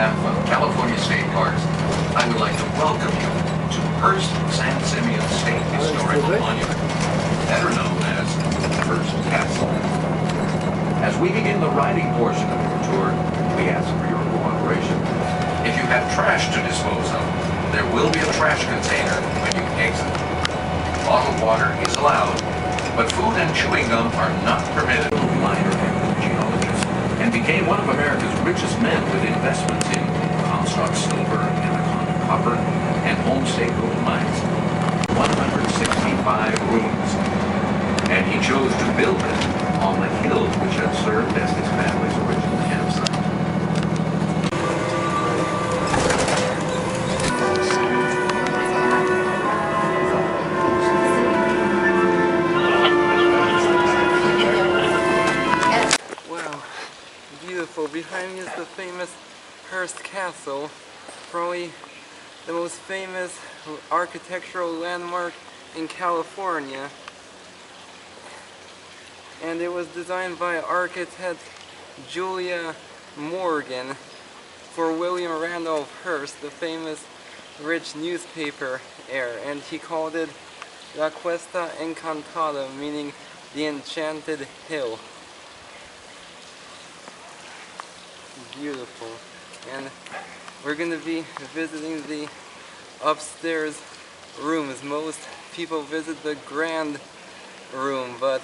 behalf of California State Parks, I would like to welcome you to Hearst San Simeon State Historical Monument, better known as Hearst Castle. As we begin the riding portion of your tour, we ask for your cooperation. If you have trash to dispose of, there will be a trash container when you exit. Bottled water is allowed, but food and chewing gum are not permitted. Minor geologist, and became one of America's richest men with investments in Comstock silver, Anaconda copper, and Homestay gold mines. 165 rooms, and he chose to build it on the hill which had served as his family's original campsite. Beautiful. Behind me is the famous Hearst Castle, probably the most famous architectural landmark in California. And it was designed by architect Julia Morgan for William Randolph Hearst, the famous rich newspaper heir, and he called it La Cuesta Encantada, meaning the Enchanted Hill. Beautiful. And we're going to be visiting the upstairs rooms. Most people visit the grand room, but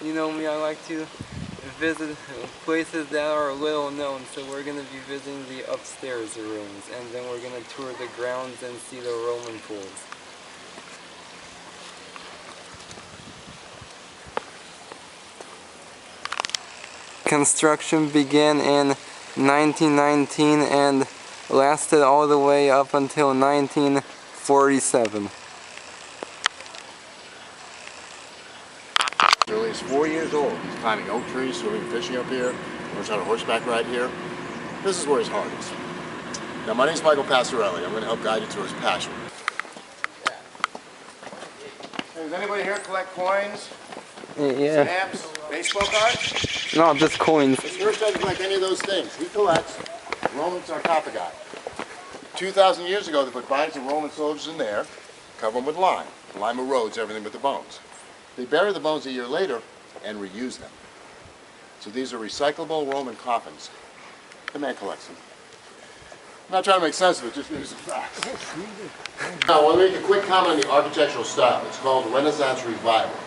you know me, I like to visit places that are little known, so we're going to be visiting the upstairs rooms, and then we're going to tour the grounds and see the Roman pools. Construction began in 1919 and lasted all the way up until 1947. Early as 4 years old, he's climbing oak trees, swimming, fishing up here, learns how to horseback ride here. This is where his heart is. Now, my name is Michael Passarelli. I'm going to help guide you to his passion. Hey, does anybody here collect coins? Yeah. Stamps? Baseball cards? No, just coins. Mr. Hearst doesn't collect any of those things. He collects Roman sarcophagi. 2,000 years ago, they put bodies of Roman soldiers in there, cover them with lime. Lime erodes everything but the bones. They bury the bones a year later and reuse them. So these are recyclable Roman coffins. The man collects them. I'm not trying to make sense of it, just give you some facts. Now, I want to make a quick comment on the architectural style. It's called Renaissance Revival.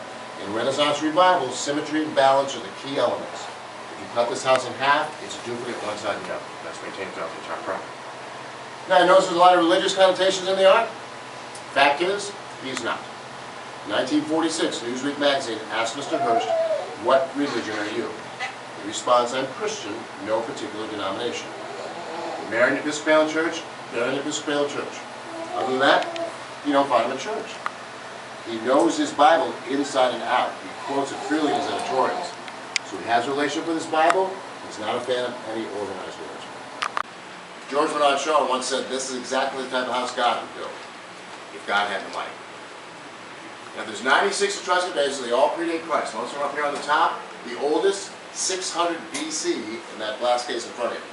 In Renaissance Revival, symmetry and balance are the key elements. If you cut this house in half, it's a duplicate one side and the other. That's maintained throughout the entire property. Now, I notice there's a lot of religious connotations in the art. Fact is, he's not. In 1946, Newsweek magazine asked Mr. Hearst, "What religion are you?" He responds, "I'm Christian, no particular denomination." You marry an Episcopalian church, marry an Episcopalian church. Other than that, you don't find him in church. He knows his Bible inside and out. He quotes it freely in his editorials. So he has a relationship with his Bible. He's not a fan of any organized religion. George Bernard Shaw once said, "This is exactly the type of house God would build, if God had the money." Now there's 96 atrocious bases, they all predate Christ. Most of them up here on the top. The oldest, 600 BC, in that glass case in front of you.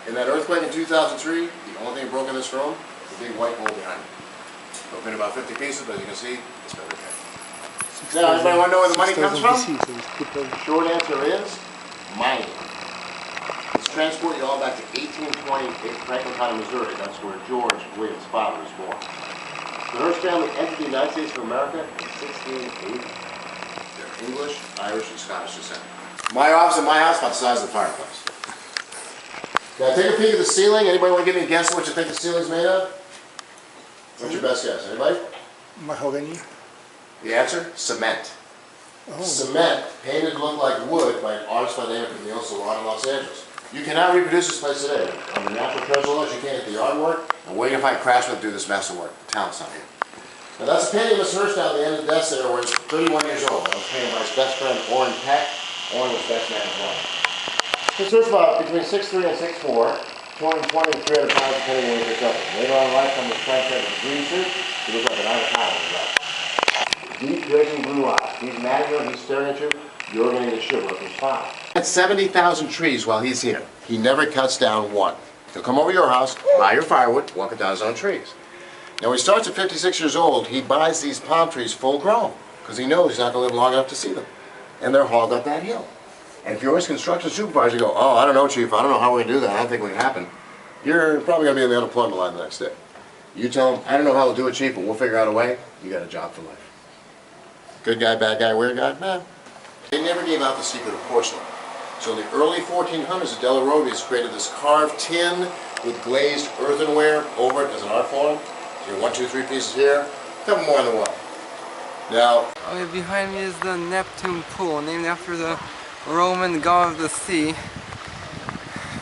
In that earthquake in 2003, the only thing broke in this room was the big white hole behind it. Broke in about 50 pieces, but as you can see, it's been repaired. Now, anybody want to know where the money comes from? The short answer is mining. Let's transport you all back to 1820 in Franklin County, Missouri. That's where George Williams' father was born. The Hearst family entered the United States of America in 1680. They're English, Irish, and Scottish descent. My office and my house about the size of the fireplace. Now take a peek at the ceiling. Anybody want to give me a guess at what you think the ceiling's made of? What's your best guess? Anybody? Mahogany. The answer? Cement. Oh. Cement painted to look like wood by an artist by the name of Camino Real in Los Angeles. You cannot reproduce this place today. On the natural treasure list, you can't get the yard work. And where you find craftsmen to do this massive work? The talent's not here. Now that's a painting of Mr. Hearst down at the end of the desk there where he's 31 years old. That was painted by his best friend, Orrin Peck. Orrin was best man as well. Mr. Hearst about between 6'3" and 6'4", 220 and 300 pounds depending on when you pick up. Later on in life, from the French and the green suit, he looked like an avocado as well. Deep, raging blue eyes. He's mad at you and he's staring at you. You're going to get a shiver up your spine. That's 70,000 trees while he's here. He never cuts down one. He'll come over to your house, buy your firewood, walk it down his own trees. Now when he starts at 56 years old, he buys these palm trees full grown because he knows he's not going to live long enough to see them. And they're hauled up that hill. And if you're his construction supervisor, you go, oh, I don't know, Chief, I don't know how we're going to do that. I don't think we can happen. You're probably going to be on the unemployment line the next day. You tell him, I don't know how we'll do it, Chief, but we'll figure out a way. You got a job for life. Good guy, bad guy, weird guy? Nah. They never gave out the secret of porcelain. So in the early 1400s, the Delarobias created this carved tin with glazed earthenware over it as an art form. So you have 1, 2, 3 pieces here, a couple more on the wall. Now, okay, behind me is the Neptune pool, named after the Roman god of the sea.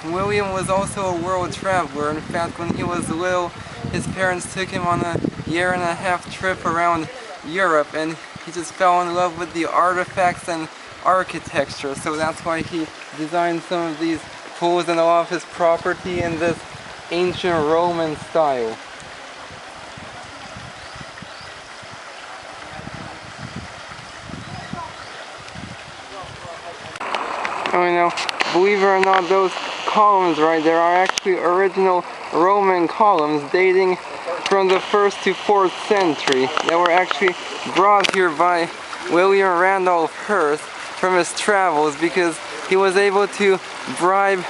William was also a world traveler. In fact, when he was little, his parents took him on a 1.5-year trip around Europe, and he just fell in love with the artifacts and architecture. So that's why he designed some of these pools and a lot of his property in this ancient Roman style. Oh, you know, believe it or not, those columns right there are actually original Roman columns dating from the 1st to 4th century that were actually brought here by William Randolph Hearst from his travels because he was able to bribe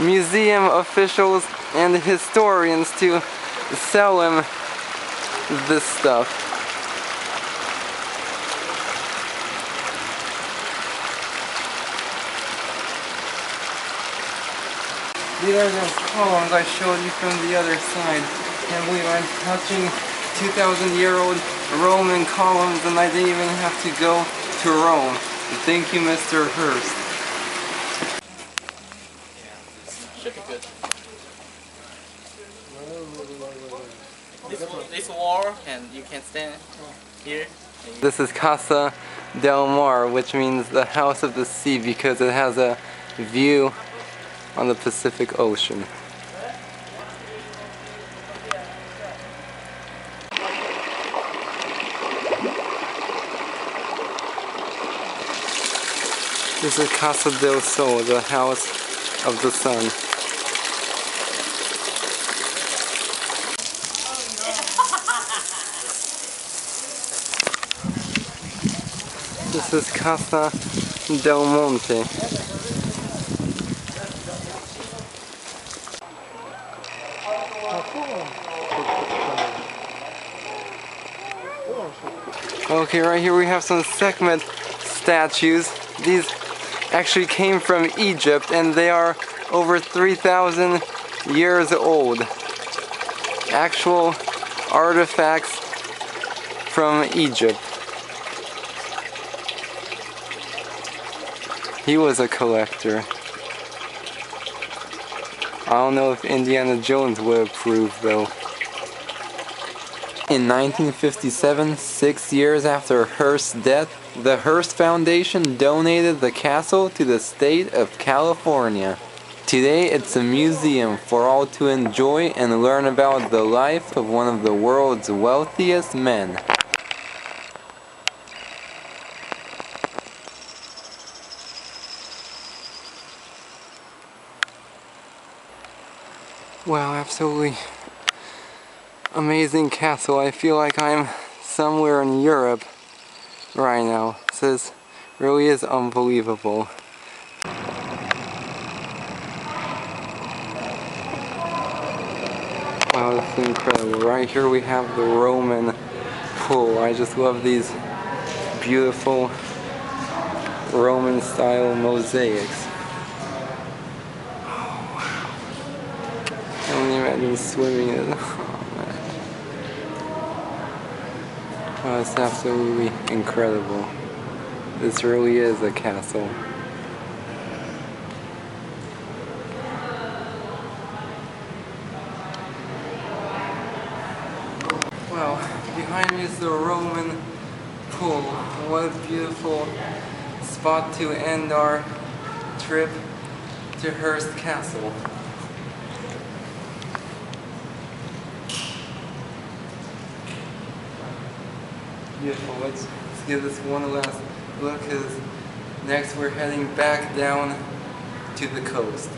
museum officials and historians to sell him this stuff. These are those columns I showed you from the other side. Can't believe I'm touching 2,000-year-old Roman columns and I didn't even have to go to Rome. Thank you, Mr. Hearst. Should be good. This wall, and you can stand here. This is Casa del Mar, which means the house of the sea because it has a view on the Pacific Ocean. This is Casa del Sol, the house of the sun. This is Casa del Monte. Okay, right here we have some Sekhmet statues. These actually came from Egypt and they are over 3,000 years old. Actual artifacts from Egypt. He was a collector. I don't know if Indiana Jones would approve though. In 1957, 6 years after Hearst's death, the Hearst Foundation donated the castle to the state of California. Today it's a museum for all to enjoy and learn about the life of one of the world's wealthiest men. Wow, absolutely amazing castle. I feel like I'm somewhere in Europe right now. This really is unbelievable. Wow, that's incredible. Right here we have the Roman pool. I just love these beautiful Roman style mosaics. Oh wow. I can only imagine swimming in it. Oh, it's absolutely incredible. This really is a castle. Wow, behind me is the Roman pool. What a beautiful spot to end our trip to Hearst Castle. Beautiful. Let's give this one last look. As Next we're heading back down to the coast.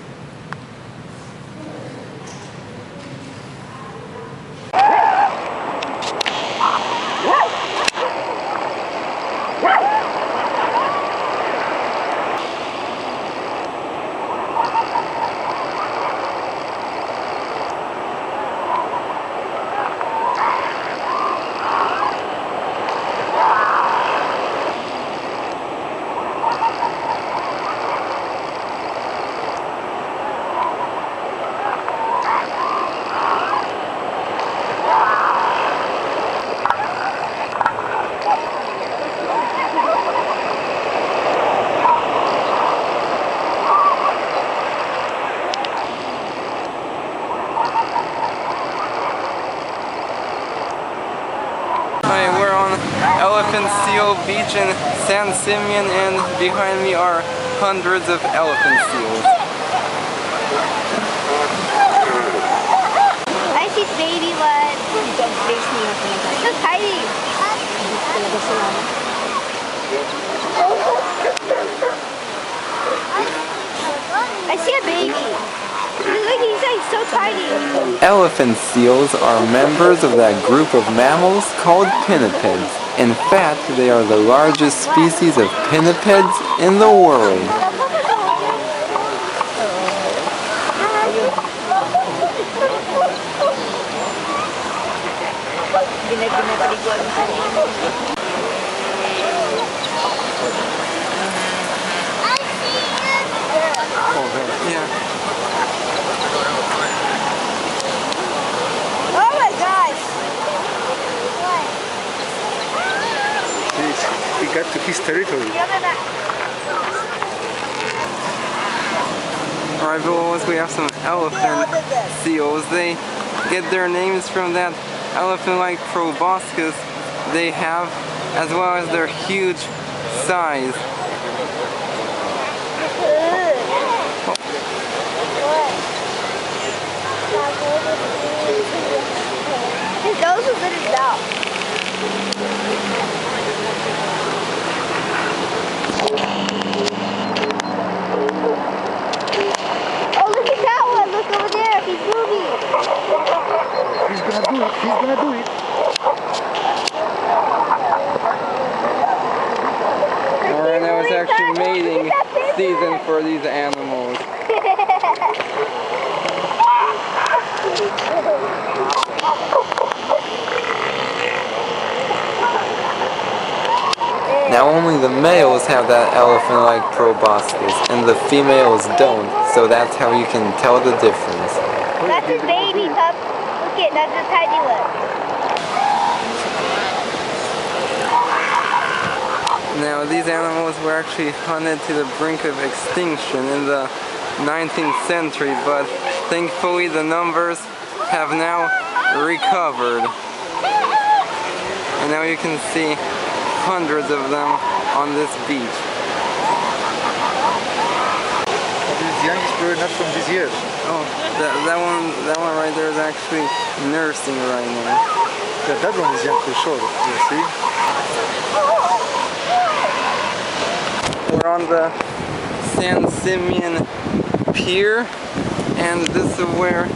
Beach in San Simeon, and behind me are hundreds of elephant seals. I see baby one. So tiny. I see a baby. Look, he's like so tiny. Elephant seals are members of that group of mammals called pinnipeds. In fact, they are the largest species of pinnipeds in the world. Yeah. Oh my gosh! He got to his territory. Alright, below us we have some elephant seals. They get their names from that elephant-like proboscis they have, as well as their huge size. Those are good as well. Oh, look at that one. Look over there. He's moving. He's gonna do it. He's gonna do it. Alright, now it's actually mating season for these animals. Now only the males have that elephant-like proboscis, and the females don't, so that's how you can tell the difference. That's his baby, pup. Look at that's the tiny one. Now these animals were actually hunted to the brink of extinction in the 19th century, but thankfully the numbers have now recovered. And now you can see hundreds of them on this beach. This young is probably not from this year. Oh, that one right there is actually nursing right now. Yeah, that one is young for sure. You see? We're on the San Simeon Pier, and this is where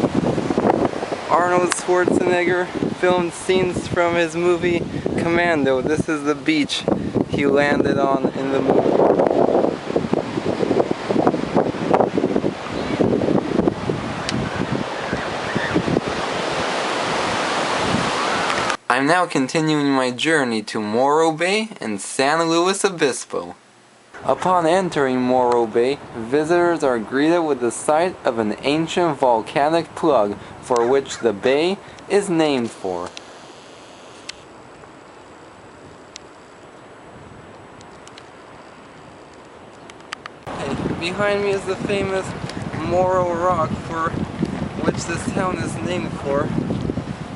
Arnold Schwarzenegger filmed scenes from his movie Commando. This is the beach he landed on in the movie. I'm now continuing my journey to Morro Bay and San Louis Obispo. Upon entering Morro Bay, visitors are greeted with the sight of an ancient volcanic plug for which the bay is named for. Behind me is the famous Morro Rock, for which this town is named for.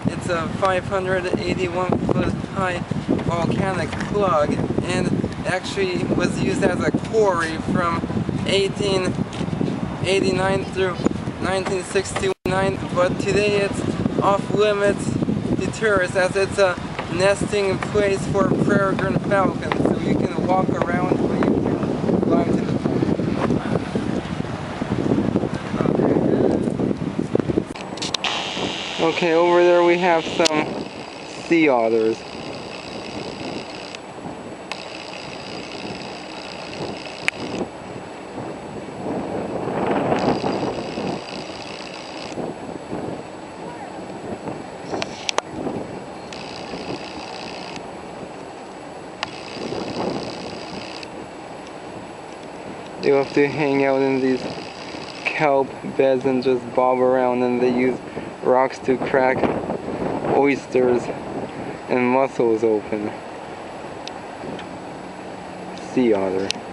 It's a 581-foot high volcanic plug, and actually was used as a quarry from 1889 through 1969, but today it's off limits to tourists as it's a nesting place for peregrine falcons, so you can walk around but you can Okay, over there we have some sea otters. They have to hang out in these kelp beds and just bob around, and they use rocks to crack oysters and mussels open. Sea otter.